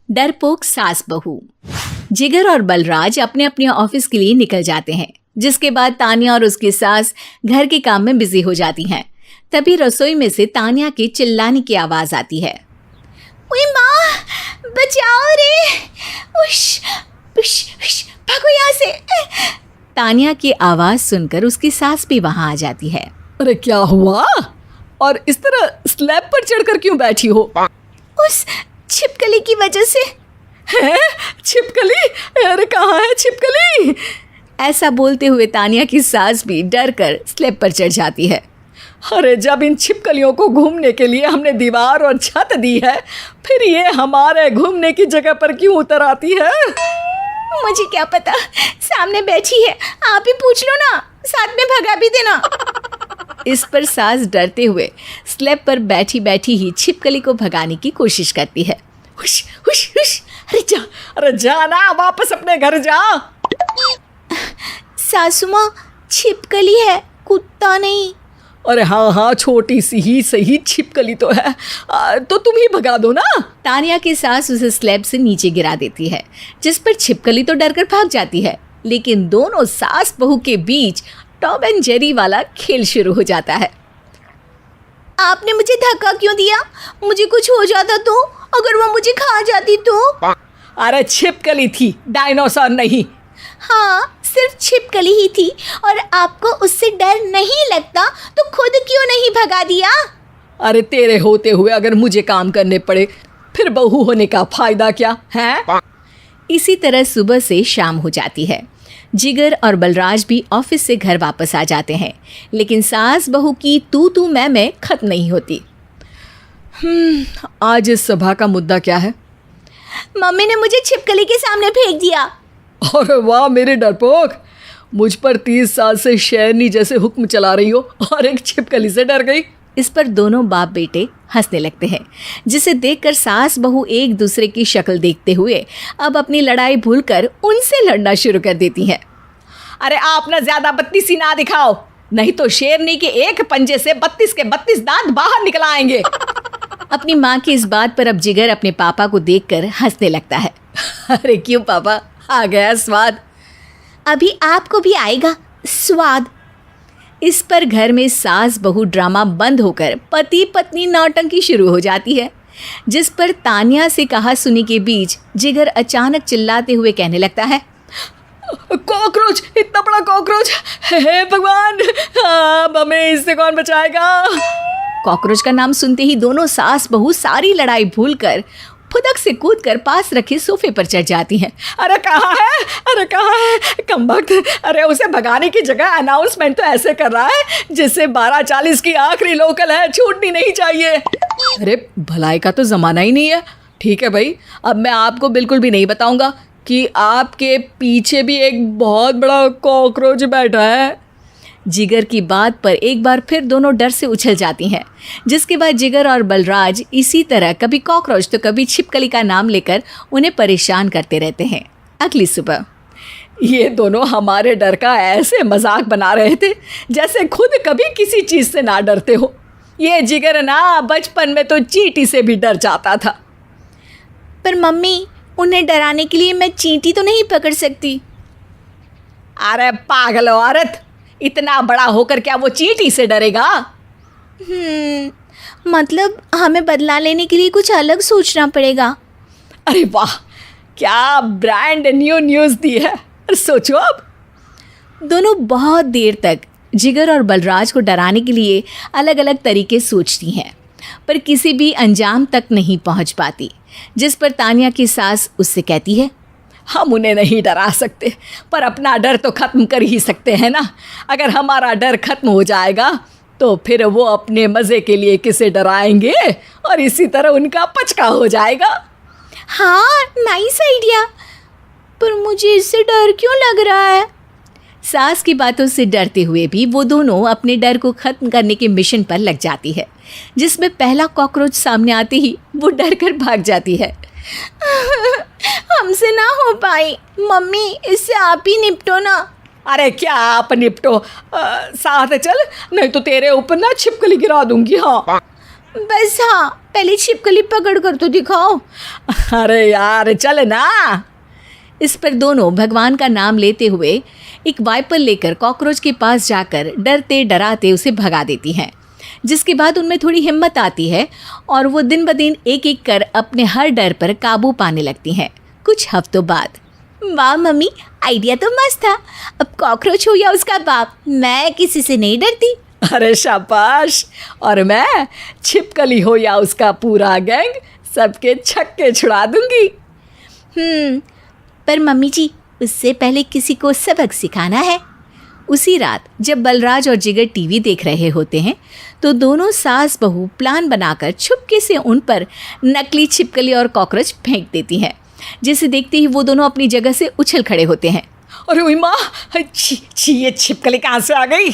डरपोक सास बहू। जिगर और बलराज अपने अपने ऑफिस के लिए निकल जाते हैं, जिसके बाद तान्या और उसकी सास घर के काम में बिजी हो जाती हैं। तभी रसोई में से तान्या के चिल्लाने की आवाज आती है। ओए माँ, बचाओ रे, उश, उश, उश, भागो यहाँ से। तान्या की आवाज सुनकर उसकी सास भी वहां आ जाती है। अरे क्या हुआ? और इस तरह स्लैब पर चढ़कर क्यों बैठी हो? उस छिपकली की वजह से। है? छिपकली? अरे कहाँ है छिपकली? ऐसा बोलते हुए तान्या की सास भी डर कर स्लैब पर चढ़ जाती है। अरे जब इन छिपकलियों को घूमने के लिए हमने दीवार और छत दी है, फिर ये हमारे घूमने की जगह पर क्यों उतर आती है? मुझे क्या पता, सामने बैठी है, आप ही पूछ लो ना, साथ में भगा भी देना। इस पर सास डरते हुए स्लैब पर बैठी बैठी ही छिपकली को भगाने की कोशिश करती है। हुश, हुश, हुश, अरे जा ना, वापस अपने घर जा। सासू माँ, छिपकली है, कुत्ता नहीं। अरे हाँ, छोटी सी ही सही छिपकली तो है, तो तुम ही भगा दो ना। तान्या की सास उसे स्लैब से नीचे गिरा देती है, जिस पर छिपकली तो डरकर भाग जाती है। लेकिन दोनों सास बहू के बीच टॉम एंड जेरी वाला खेल शुरू हो जाता है। आपने मुझे धक्का क्यों दिया? मुझे कुछ हो जाता तो? अगर वो मुझे खा जाती तो? अरे छिपकली थी, डायनासोर नहीं। हाँ, सिर्फ छिपकली ही थी, और आपको उससे डर नहीं लगता तो खुद क्यों नहीं भगा दिया? अरे तेरे होते हुए अगर मुझे काम करने पड़े, फिर बहू होने का फायदा क्या है? इसी तरह सुबह से शाम हो जाती है। जिगर और बलराज भी ऑफिस से घर वापस आ जाते हैं, लेकिन सास बहू की तू मैं खत्म नहीं होती। आज इस सभा का मुद्दा क्या है? मम्मी ने मुझे छिपकली के सामने फेंक दिया। अरे वाह मेरे डरपोक, मुझ पर 30 साल से शेरनी जैसे हुक्म चला रही हो और एक छिपकली से डर गई। इस पर दोनों बाप बेटे हंसने लगते हैं, जिसे देखकर सास बहू एक दूसरे की शक्ल देखते हुए अब अपनी लड़ाई भूलकर उनसे लड़ना शुरू कर देती हैं। अरे आप ना ज्यादा बत्तीसी ना दिखाओ, नहीं तो शेरनी के एक पंजे से 32 के 32 दांत बाहर निकल आएंगे। अपनी माँ की इस बात पर अब जिगर अपने पापा को देखकर हंसने लगता है। अरे क्यों पापा, आ गया स्वाद? अभी आपको भी आएगा स्वाद। इस पर घर में सास बहू ड्रामा बंद होकर पति पत्नी नौटंकी शुरू हो जाती है, जिस पर तान्या से कहा सुनी के बीच जिगर अचानक चिल्लाते हुए कहने लगता है। कॉकरोच, इतना बड़ा कॉकरोच, हे भगवान, अब हमें इससे कौन बचाएगा? कॉकरोच का नाम सुनते ही दोनों सास बहू सारी लड़ाई भूलकर फुदक से कूदकर पास रखे सोफे पर चढ़ जाती हैं। अरे कहाँ है, अरे कहाँ है कमबख्त? अरे उसे भगाने की जगह अनाउंसमेंट तो ऐसे कर रहा है जैसे 12:40 की आखिरी लोकल है, छूटनी नहीं चाहिए। अरे भलाई का तो ज़माना ही नहीं है। ठीक है भाई, अब मैं आपको बिल्कुल भी नहीं बताऊंगा कि आपके पीछे भी एक बहुत बड़ा कॉकरोच बैठा है। जिगर की बात पर एक बार फिर दोनों डर से उछल जाती हैं, जिसके बाद जिगर और बलराज इसी तरह कभी कॉकरोच तो कभी छिपकली का नाम लेकर उन्हें परेशान करते रहते हैं। अगली सुबह ये दोनों हमारे डर का ऐसे मजाक बना रहे थे जैसे खुद कभी किसी चीज़ से ना डरते हो। ये जिगर ना बचपन में तो चींटी से भी डर जाता था। पर मम्मी, उन्हें डराने के लिए मैं चींटी तो नहीं पकड़ सकती। अरे पागल औरत, इतना बड़ा होकर क्या वो चींटी से डरेगा? मतलब हमें बदला लेने के लिए कुछ अलग सोचना पड़ेगा। अरे वाह, क्या ब्रांड न्यू न्यूज़ दी है। सोचो अब। दोनों बहुत देर तक जिगर और बलराज को डराने के लिए अलग अलग तरीके सोचती हैं, पर किसी भी अंजाम तक नहीं पहुंच पाती, जिस पर तान्या की सास उससे कहती है। हम उन्हें नहीं डरा सकते, पर अपना डर तो ख़त्म कर ही सकते हैं ना। अगर हमारा डर ख़त्म हो जाएगा तो फिर वो अपने मज़े के लिए किसे डराएंगे और इसी तरह उनका पचका हो जाएगा। हाँ, नाइस आइडिया, पर मुझे इससे डर क्यों लग रहा है? सास की बातों से डरते हुए भी वो दोनों अपने डर को ख़त्म करने के मिशन पर लग जाती है, जिसमें पहला कॉकरोच सामने आते ही वो डर कर भाग जाती है। हमसे ना हो पाई मम्मी, इससे आप ही निपटो ना। अरे क्या आप निपटो, साथ चल, नहीं तो तेरे ऊपर ना छिपकली गिरा दूंगी। हाँ बस हाँ, पहले छिपकली पकड़ कर तो दिखाओ। अरे यार चल ना। इस पर दोनों भगवान का नाम लेते हुए एक वाइपर लेकर कॉकरोच के पास जाकर डरते डराते उसे भगा देती हैं, जिसके बाद उनमें थोड़ी हिम्मत आती है और वो दिन ब दिन एक एक कर अपने हर डर पर काबू पाने लगती हैं। कुछ हफ्तों बाद, वाह मम्मी, आइडिया तो मस्त था। अब कॉकरोच हो या उसका बाप, मैं किसी से नहीं डरती। अरे शाबाश। और मैं छिपकली हो या उसका पूरा गैंग, सबके छक्के छुड़ा दूंगी। पर मम्मी जी, उससे पहले किसी को सबक सिखाना है। उसी रात जब बलराज और जिगर टीवी देख रहे होते हैं तो दोनों सास बहू प्लान बनाकर छुपके से उन पर नकली छिपकली और कॉकरोच फेंक देती हैं, जिसे देखते ही वो दोनों अपनी जगह से उछल खड़े होते हैं। अरे ओए माँ, छी ये छिपकली कहाँ से आ गई?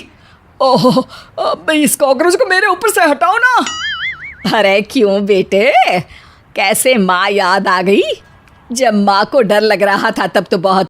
ओह, अब इस कॉकरोच को मेरे ऊपर से हटाओ ना। अरे क्यों बेटे, कैसे माँ याद आ गई? जब माँ को डर लग रहा था तब तो बहुत